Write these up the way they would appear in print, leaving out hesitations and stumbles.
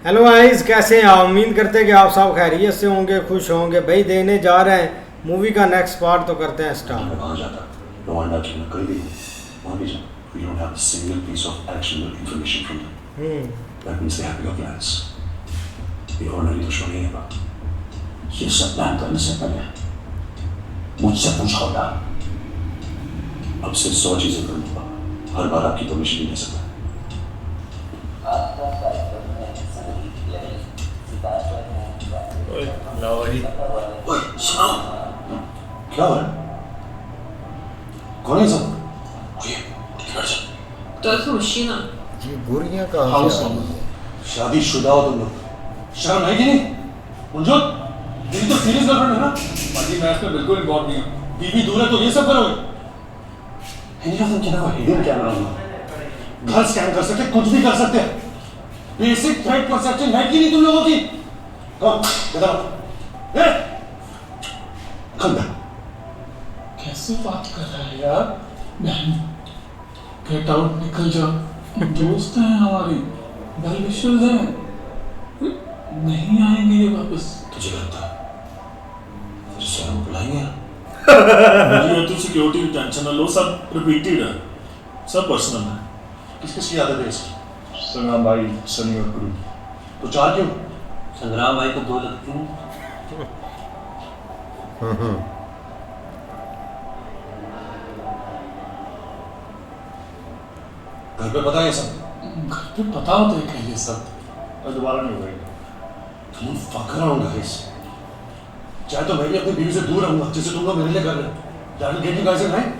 Hello guys, कैसे हैं आप? उम्मीद करते हैं कि आप सब खैरियत से होंगे, खुश होंगे। भाई देखने जा रहे हैं मूवी का नेक्स्ट पार्ट, तो करते हैं स्टार्ट। मैं वहां जाता रवांडा की मैं कहीं भी हूं, वहां भी जाऊं, we don't have a single piece of actionable information from them. That means they have bigger plans. ये ऑर्डिनरी दुश्मन नहीं है बात। ये सब प्लान करने से पहले मुझसे पूछा होता। अब सिर्फ 100 चीजें करूंगा, हर बार आपकी परमिशन नहीं ले सकता। ओए सुनो, क्या हो रहा है? कौन है सब? ये घर से To jest mужчина. ये गोरियां कहाँ से आ रही हैं? शादीशुदा हो तुम लोग, शर्म है कि नहीं? मुंजोत, तेरी तो सीरियस गर्लफ्रेंड है ना? बाकी मैं इसमें बिल्कुल इन्वॉल्व नहीं हूँ। बीवी दूर है तो ये सब करोगे? Any of them can have a hidden camera on. घर स्कैन कर सकते, कुछ भी कर सकते हैं। बेसिक थ्रेट परसेप्शन है कि नहीं तुम लोगों की? कैसे बात कर रहा है यार? बहन, गेट आउट, निकल जाओ। दोस्त हैं हमारी, वेल विशर्स हैं। नहीं आएंगे ये वापस। तुझे लगता है फिर से हम बुलाएंगे? मुझे तो सिक्योरिटी की टेंशन ना लो, सब रिपीटेड है, सब पर्सनल है। किस किस की आदत है इसकी? संग्राम भाई, सनी और गुरु। तो चार क्यों? संग्राम भाई को 2 लगती हूँ। घर पे पता है ये सब? घर पे पता होता है क्या ये सब? और दोबारा नहीं होगा। तुम फक अराउंड गाइस। चाहे तो मैं भी अपनी बीवी से दूर रहूंगा, जैसे तुम लोग मेरे लिए कर रहे हो। That'll get you guys in line.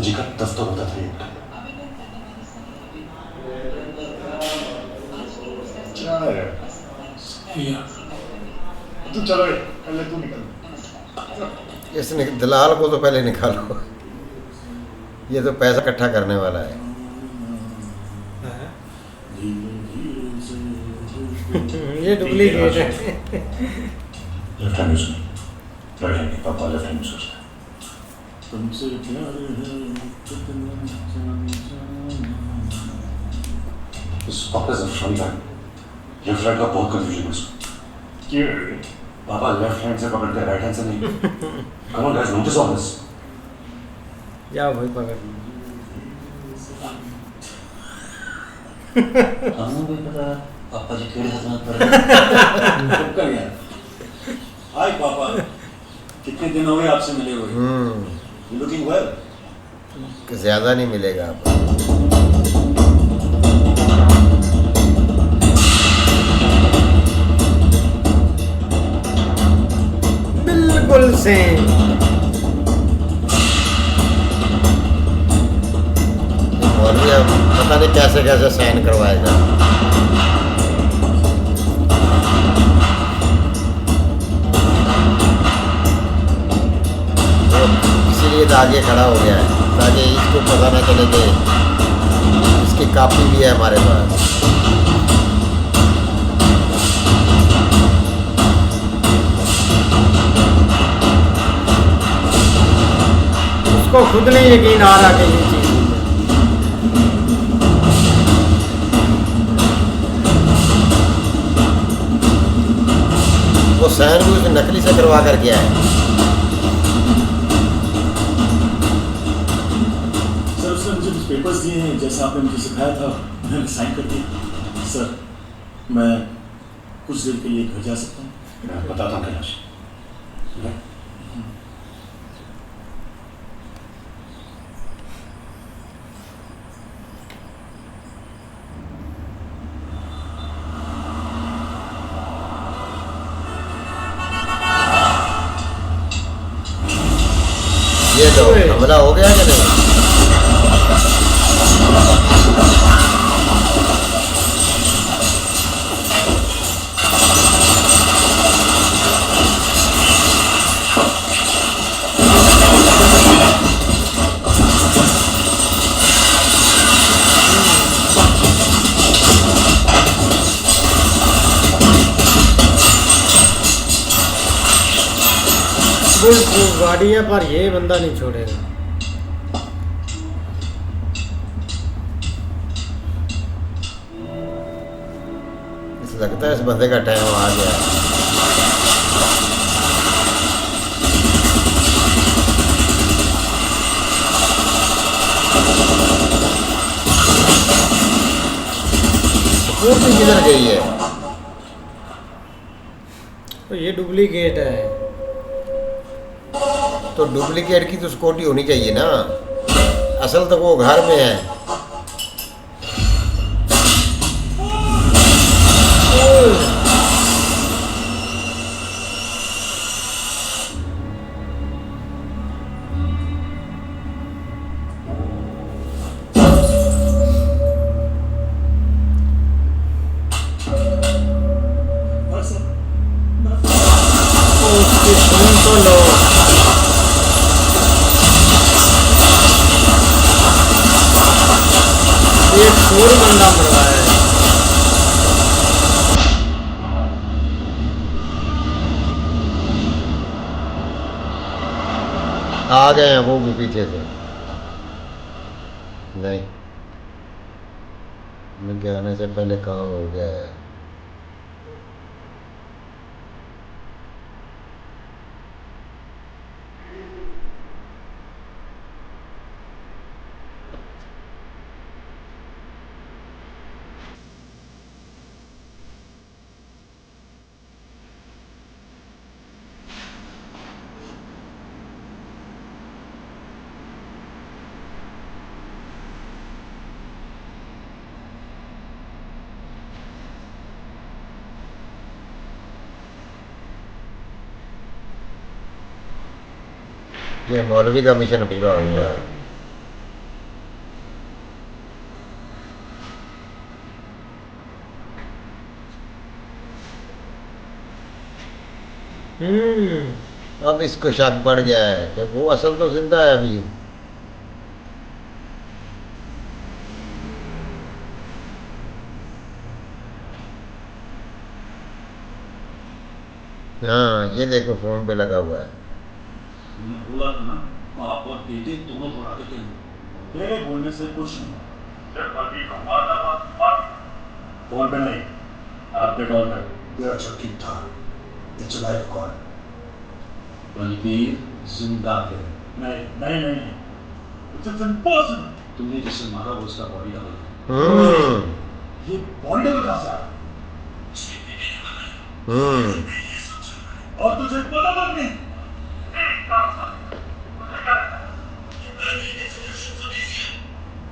जी का दफ्तर होता था ये। क्या है? या तू चलो, पहले तू निकल। इस दलाल को तो पहले निकालो, ये तो पैसा इकट्ठा करने वाला है। ये डुप्लीकेट है। Left hand use right hand, पापा लेफ्ट हैंड यूज करता है। तुमसे प्यार है कितना इस पापा से फ्रंट हैंड लेफ्ट राइट का बहुत कंफ्यूजन है इसको। क्यों? पापा लेफ्ट हैंड से पकड़ते हैं, राइट हैंड से नहीं। Come on guys, notice on this. जाओ भाई पकड़। हमें भी पता पापा जी केड़े हाथ में पड़ रहे। चुप कर यार। हाय पापा, कितने दिन हो गए आपसे मिले हुए? You looking well? ज्यादा नहीं मिलेगा आपको। बिल्कुल सेम। और भी अब पता नहीं कैसे कैसे साइन करवाएगा। इसीलिए तो आगे खड़ा हो गया है, ताकि इसको पता ना चले कि इसकी कापी भी है हमारे पास। उसको खुद नहीं यकीन आ रहा कि ये चीज़ वो सहन भी उस नकली से करवा कर गया है। सर, उसने मुझे कुछ पेपर्स दिए हैं, जैसे आपने मुझे सिखाया था, मैंने साइन कर दिया। सर, मैं कुछ देर के लिए घर जा सकता हूँ? मैं बताता हूँ कैलाश। ये तो हमला हो गया कि नहीं? गाड़ी है पर ये बंदा नहीं छोड़ेगा। लगता है इस बंदे का टाइम आ गया है। स्कूटी किधर गई है? तो ये डुप्लीकेट है। तो डुप्लीकेट की तो स्कूटी होनी चाहिए ना, असल तो वो घर में है। उसकी सुन तो लो। एक शोर बंदा मर रहा है। आ गए हैं वो भी पीछे से। नहीं, उनके आने से पहले काम हो गया है। ये मौलवी का मिशन पूरा हो गया है। अब इसको शक पड़ गया है कि वो असल तो जिंदा है अभी। हाँ, ये देखो फोन पे लगा हुआ है। बोला था ना, बाप और बेटे दोनों दौड़ा देते हैं। तेरे बोलने से कुछ नहीं। फोन पे नहीं, आपके कॉल पे। ये अच्छा ठीक था। It's live call. बलबीर जिंदा है। नहीं नहीं नहीं, इट्स इम्पॉसिबल। तुमने जिसे मारा वो उसका बॉडी डबल है। ये बॉडी डबल कहाँ से आया? और तुझे पता तक नहीं?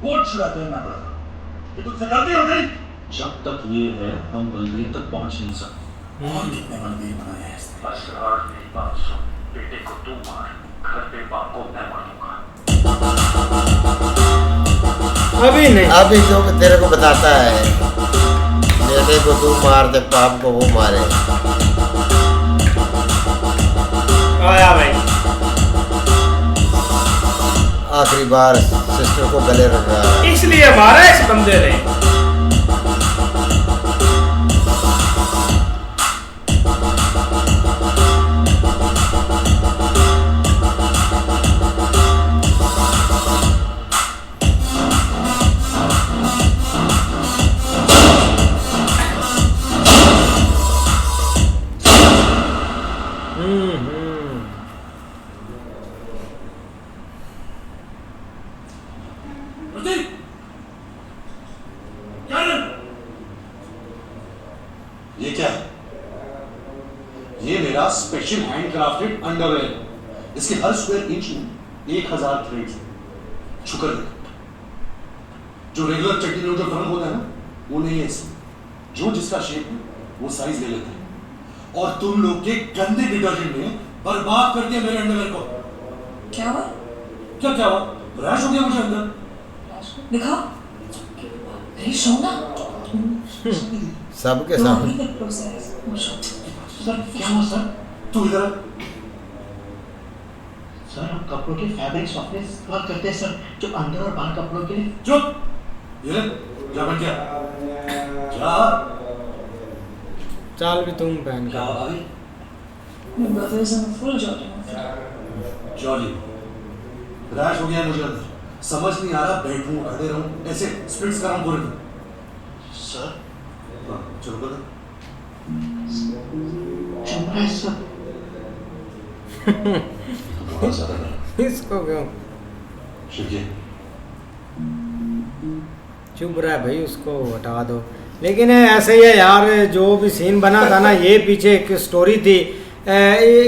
वोट चुराते हैं ना पड़ा, ये तुझसे गलती हो गई। जब तक ये है हम बलबीर तक पहुंच नहीं सकते। और कितने बलबीर बनाए हैं इसने? बस और मेरी बात सुन, बेटे को तू मार, घर पे बाप को मैं मारूंगा। अभी नहीं, अभी तो तेरे को बताता है, बेटे को तू मार दे, बाप को वो मारे। आया भाई। आखिरी बार सिस्टर को गले रख रहा है। इसलिए मारा इस बंदे ने। ये क्या है? ये मेरा स्पेशल हैंडक्राफ्टेड अंडरवेयर। इसके हर स्क्वायर इंच में 1000 थ्रेड्स हैं। शुक्र है जो रेगुलर चड्डी में जो रंग होता है ना, वो नहीं है इसमें। जो जिसका शेप है वो साइज ले लेता है। और तुम लोग के गंदे डिटर्जेंट ने बर्बाद कर दिया मेरे अंडरवेयर को। क्या हुआ? क्या हुआ? रैश हो गया मुझे अंदर। दिखा। अरे सोना। सबके सामने। सर क्या हुआ सर? तू इधर। सर हम कपड़ों के फैब्रिक सॉफ्टवेयर इस्तेमाल करते हैं सर, जो अंदर और बाहर कपड़ों के लिए। चुप। ये क्या बन गया? क्या चाल भी तुम पहन क्या कर। भाई? My brother is in a full Jordan outfit. Jolly rash हो गया मुझे अंदर। समझ नहीं आ रहा बैठूं खड़े रहूं, ऐसे स्प्लिट्स कर रहा हूं पूरे दिन। सर हाँ, चलो बता। चुप रहे सब। बहुत ज्यादा डर इसको क्यों शिवजी चुप रहा है भाई, उसको हटा दो। लेकिन ऐसे ही है यार, जो भी सीन बना था ना, ये पीछे एक स्टोरी थी,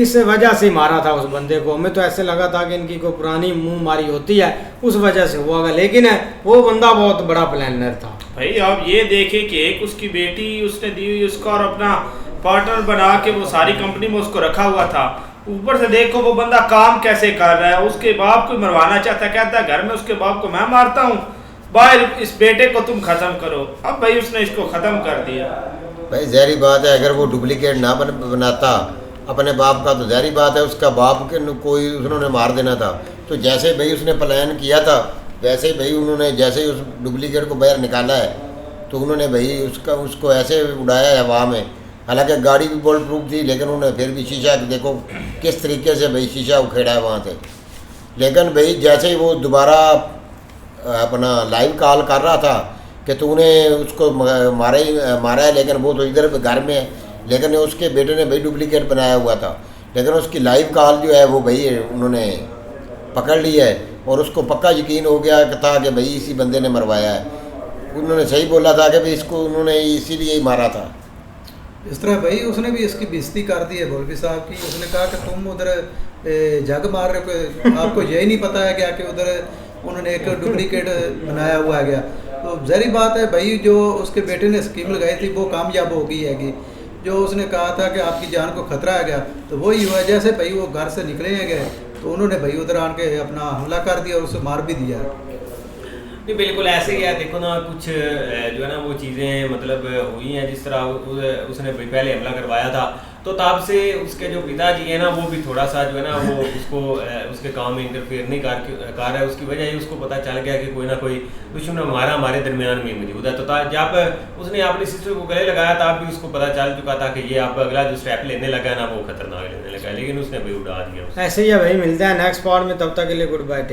इस वजह से मारा था उस बंदे को। हमें तो ऐसे लगा था कि इनकी कोई पुरानी मुंह मारी होती है, उस वजह से हुआ। लेकिन वो बंदा बहुत बड़ा प्लानर था भाई। आप ये देखे कि एक उसकी बेटी उसने दी हुई उसका, और अपना पार्टनर बना के वो सारी कंपनी में उसको रखा हुआ था। ऊपर से देखो वो बंदा काम कैसे कर रहा है, उसके बाप को मरवाना चाहता, कहता है घर में उसके बाप को मैं मारता हूँ, बाहर इस बेटे को तुम खत्म करो। अब भाई उसने इसको खत्म कर दिया। भाई जहरी बात है, अगर वो डुप्लीकेट ना बनाता अपने बाप का, तो जहरी बात है उसका बाप के कोई उन्होंने मार देना था। तो जैसे भाई उसने प्लान किया था, वैसे ही भाई उन्होंने जैसे ही उस डुप्लीकेट को बाहर निकाला है, तो उन्होंने भाई उसको ऐसे उड़ाया है हवा में। हालांकि गाड़ी भी बुलेट प्रूफ थी, लेकिन उन्होंने फिर भी शीशा देखो किस तरीके से भाई शीशा उखेड़ा है वहाँ से। लेकिन भाई जैसे ही वो दोबारा अपना लाइव कॉल कर रहा था कि तूने उसको मारा है, लेकिन वो तो इधर घर में है, लेकिन उसके बेटे ने भाई डुप्लीकेट बनाया हुआ था। लेकिन उसकी लाइव कॉल जो है वो भाई उन्होंने पकड़ ली है, और उसको पक्का यकीन हो गया था कि भाई इसी बंदे ने मरवाया है। उन्होंने सही बोला था कि भाई इसको उन्होंने इसीलिए ही मारा था। इस तरह भाई उसने भी इसकी बेइज्जती कर दी है मौलवी साहब की। उसने कहा कि तुम उधर जग मार रहे हो, आपको यही नहीं पता है क्या कि उधर उन्होंने एक डुप्लीकेट बनाया हुआ है क्या। तो ज़ाहिर बात है भाई, जो उसके बेटे ने स्कीम लगाई थी वो कामयाब हो गई हैगी। जो उसने कहा था कि आपकी जान को खतरा है क्या, तो वही हुआ। जैसे भाई वो घर से निकले हैं गए, तो उन्होंने भाई उधर आन के अपना हमला कर दिया और उसे मार भी दिया। नहीं बिल्कुल ऐसे ही है। देखो ना, कुछ जो है ना वो चीज़ें मतलब हुई हैं, जिस तरह उसने पहले हमला करवाया था, तो तब से उसके जो पिताजी है ना वो भी थोड़ा सा जो है ना वो उसको उसके काम में इंटरफेयर नहीं कर रहा है। उसकी वजह ही उसको पता चल गया कि कोई ना कोई दुश्मन हमारे दरमियान में मौजूद है। तो जब उसने अपनी सिस्टर को गले लगाया तब भी उसको पता चल चुका था कि ये अब अगला जो स्टेप लेने लगा है ना वो खतरनाक लेने लगा है, लेकिन उसने भी उड़ा दिया। ऐसे ही है भाई, मिलते हैं नेक्स्ट पार्ट में, तब तक के लिए गुड बाय, टेक।